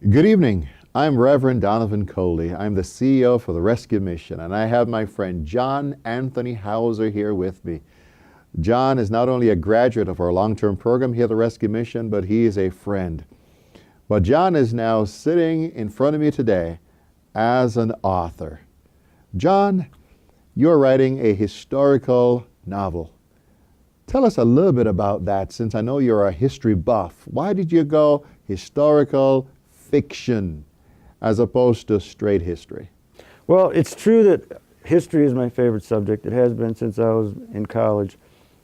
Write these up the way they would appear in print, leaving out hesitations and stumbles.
Good evening. I'm Reverend Donovan Coley. I'm the CEO for the Rescue Mission, and I have my friend Jon Anthony Hauser here with me. Jon is not only a graduate of our long-term program here at the Rescue Mission, but he is a friend. But Jon is now sitting in front of me today as an author. Jon, you're writing a historical novel. Tell us a little bit about that, since I know you're a history buff. Why did you go historical fiction as opposed to straight history? Well, it's true that history is my favorite subject. It has been since I was in college.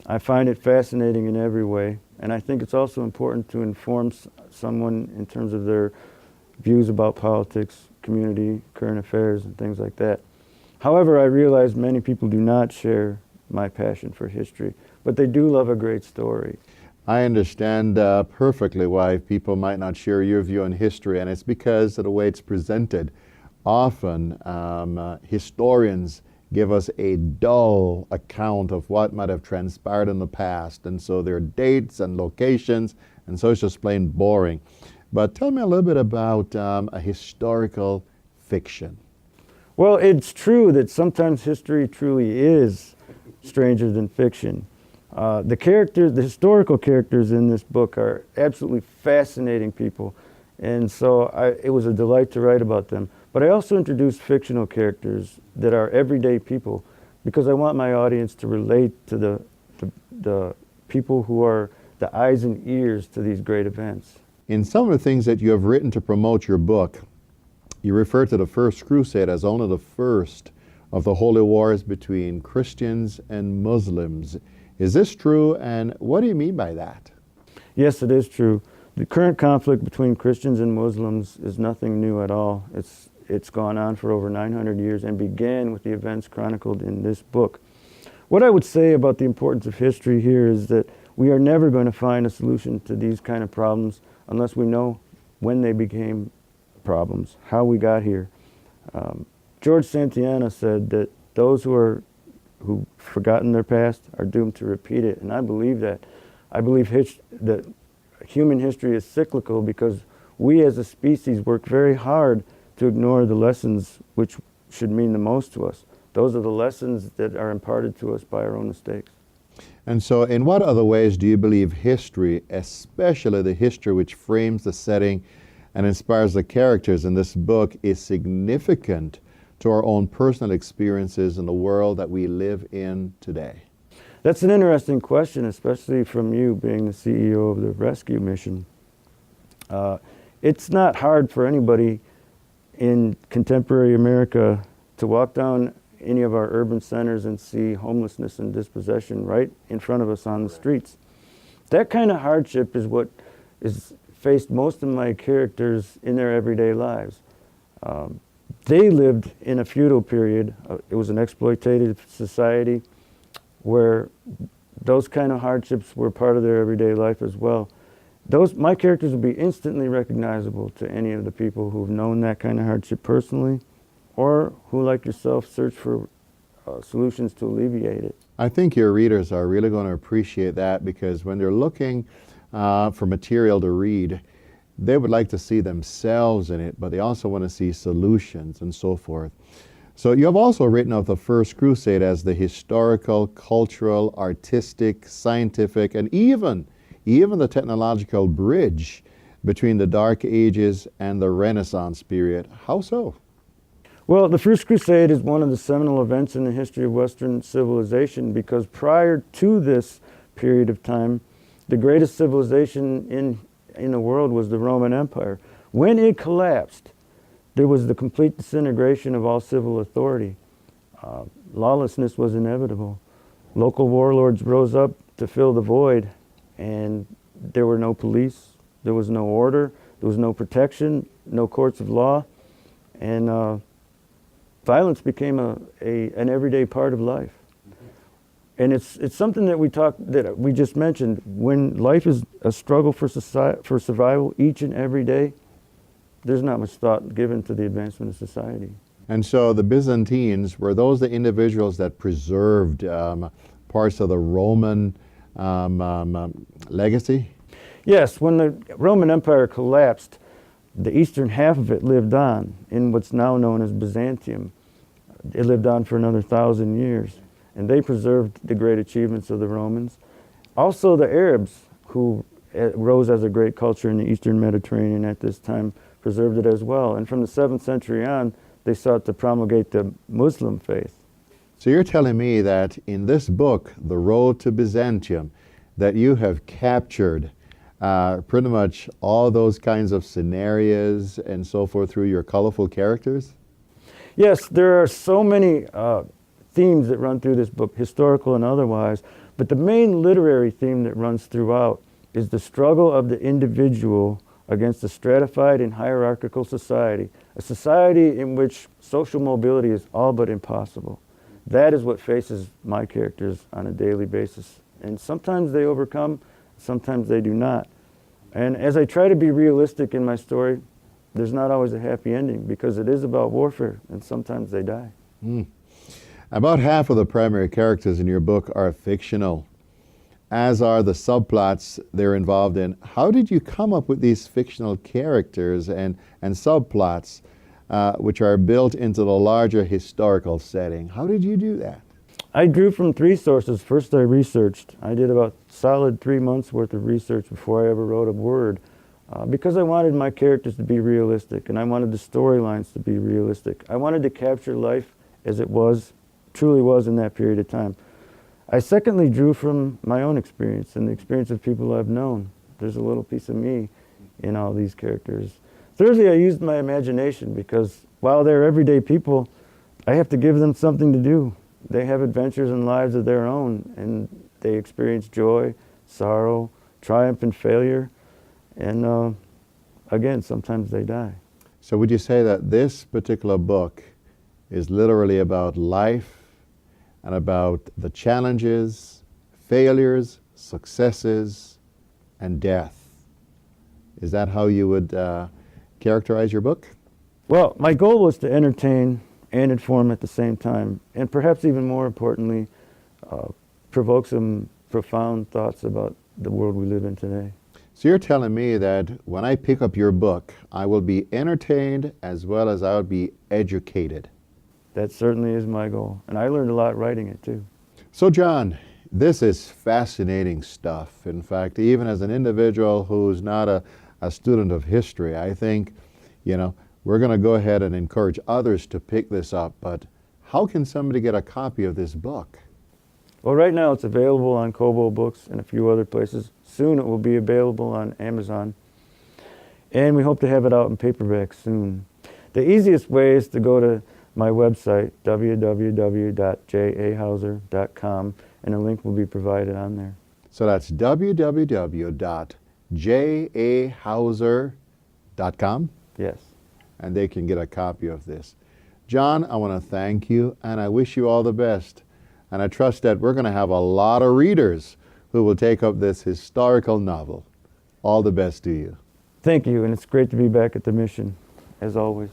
I find it fascinating in every way, and I think it's also important to inform someone in terms of their views about politics, community, current affairs, and things like that. However, I realize many people do not share my passion for history, but they do love a great story. I understand perfectly why people might not share your view on history, and it's because of the way it's presented. Often, historians give us a dull account of what might have transpired in the past, and so there are dates and locations, and so it's just plain boring. But tell me a little bit about a historical fiction. Well, it's true that sometimes history truly is stranger than fiction. The historical characters in this book are absolutely fascinating people, and so it was a delight to write about them. But I also introduced fictional characters that are everyday people because I want my audience to relate to the people who are the eyes and ears to these great events. In some of the things that you have written to promote your book, you refer to the First Crusade as only the first of the holy wars between Christians and Muslims. Is this true, and what do you mean by that? Yes, it is true. The current conflict between Christians and Muslims is nothing new at all. It's gone on for over 900 years and began with the events chronicled in this book. What I would say about the importance of history here is that we are never going to find a solution to these kind of problems unless we know when they became problems, how we got here. George Santayana said that those who've forgotten their past are doomed to repeat it, and I believe that. I believe that human history is cyclical because we as a species work very hard to ignore the lessons which should mean the most to us. Those are the lessons that are imparted to us by our own mistakes. And so in what other ways do you believe history, especially the history which frames the setting and inspires the characters in this book, is significant to our own personal experiences in the world that we live in today? That's an interesting question, especially from you being the CEO of the Rescue Mission. It's not hard for anybody in contemporary America to walk down any of our urban centers and see homelessness and dispossession right in front of us on the streets. That kind of hardship is what is faced most of my characters in their everyday lives. They lived in a feudal period. It was an exploitative society where those kind of hardships were part of their everyday life as well. My characters would be instantly recognizable to any of the people who've known that kind of hardship personally, or who, like yourself, search for solutions to alleviate it. I think your readers are really going to appreciate that, because when they're looking for material to read, they would like to see themselves in it, but they also want to see solutions and so forth. So you have also written of the First Crusade as the historical, cultural, artistic, scientific, and even the technological bridge between the Dark Ages and the Renaissance period. How so? Well, the First Crusade is one of the seminal events in the history of Western civilization because prior to this period of time, the greatest civilization in the world was the Roman Empire. When it collapsed, there was the complete disintegration of all civil authority. Lawlessness was inevitable. Local warlords rose up to fill the void, and there were no police, there was no order, there was no protection, no courts of law, and violence became an everyday part of life. And it's something that we just mentioned. When life is a struggle for survival each and every day, there's not much thought given to the advancement of society. And so the Byzantines, were those the individuals that preserved parts of the Roman legacy? Yes, when the Roman Empire collapsed, the eastern half of it lived on in what's now known as Byzantium. It lived on for another 1,000 years, and they preserved the great achievements of the Romans. Also the Arabs, who rose as a great culture in the eastern Mediterranean at this time, preserved it as well. And from the 7th century on, they sought to promulgate the Muslim faith. So you're telling me that in this book, The Road to Byzantium, that you have captured pretty much all those kinds of scenarios and so forth through your colorful characters? Yes, there are so many themes that run through this book, historical and otherwise, but the main literary theme that runs throughout is the struggle of the individual against a stratified and hierarchical society, a society in which social mobility is all but impossible. That is what faces my characters on a daily basis. And sometimes they overcome, sometimes they do not. And as I try to be realistic in my story, there's not always a happy ending because it is about warfare and sometimes they die. About half of the primary characters in your book are fictional, as are the subplots they're involved in. How did you come up with these fictional characters and subplots which are built into the larger historical setting? How did you do that? I drew from 3 sources. First I researched. I did about solid 3 months worth of research before I ever wrote a word because I wanted my characters to be realistic and I wanted the storylines to be realistic. I wanted to capture life as it was, truly was in that period of time. I secondly drew from my own experience and the experience of people I've known. There's a little piece of me in all these characters. Thirdly, I used my imagination because while they're everyday people, I have to give them something to do. They have adventures and lives of their own, and they experience joy, sorrow, triumph, and failure. And again, sometimes they die. So would you say that this particular book is literally about life and about the challenges, failures, successes, and death? Is that how you would characterize your book? Well, my goal was to entertain and inform at the same time, and perhaps even more importantly, provoke some profound thoughts about the world we live in today. So you're telling me that when I pick up your book, I will be entertained as well as I will be educated. That certainly is my goal, and I learned a lot writing it too. So John, this is fascinating stuff. In fact, even as an individual who's not a student of history, I think, we're going to go ahead and encourage others to pick this up. But how can somebody get a copy of this book? Well, right now it's available on Kobo Books and a few other places. Soon it will be available on Amazon. And we hope to have it out in paperback soon. The easiest way is to go to my website, www.jahauser.com, and a link will be provided on there. So that's www.jahauser.com? Yes. And they can get a copy of this. John, I want to thank you, and I wish you all the best. And I trust that we're going to have a lot of readers who will take up this historical novel. All the best to you. Thank you, and it's great to be back at the mission, as always.